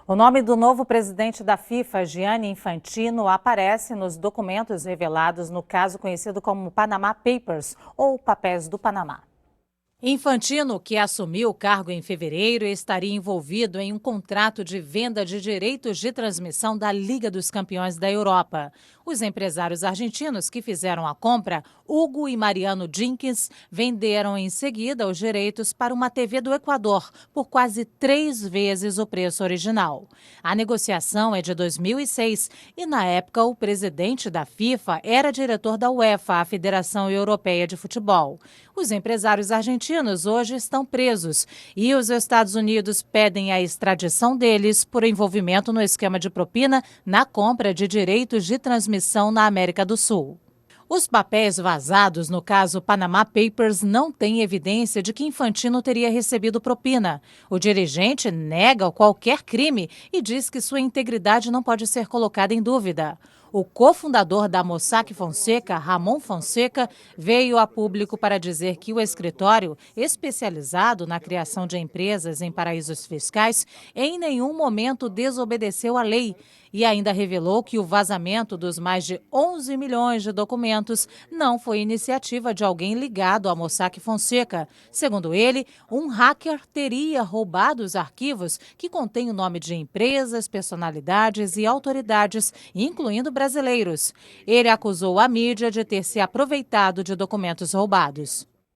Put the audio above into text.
O nome do novo presidente da FIFA, Gianni Infantino, aparece nos documentos revelados no caso conhecido como Panama Papers, ou Papéis do Panamá. Infantino, que assumiu o cargo em fevereiro, estaria envolvido em um contrato de venda de direitos de transmissão da Liga dos Campeões da Europa. Os empresários argentinos que fizeram a compra, Hugo e Mariano Jenkins, venderam em seguida os direitos para uma TV do Equador por quase 3 vezes o preço original. A negociação é de 2006 e, na época, o presidente da FIFA era diretor da UEFA, a Federação Europeia de Futebol. Os empresários argentinos hoje estão presos e os Estados Unidos pedem a extradição deles por envolvimento no esquema de propina na compra de direitos de transmissão na América do Sul. Os papéis vazados no caso Panama Papers não têm evidência de que Infantino teria recebido propina. O dirigente nega qualquer crime e diz que sua integridade não pode ser colocada em dúvida. O cofundador da Mossack Fonseca, Ramon Fonseca, veio a público para dizer que o escritório, especializado na criação de empresas em paraísos fiscais, em nenhum momento desobedeceu à lei e ainda revelou que o vazamento dos mais de 11 milhões de documentos não foi iniciativa de alguém ligado à Mossack Fonseca. Segundo ele, um hacker teria roubado os arquivos que contêm o nome de empresas, personalidades e autoridades, incluindo brasileiros. Ele acusou a mídia de ter se aproveitado de documentos roubados.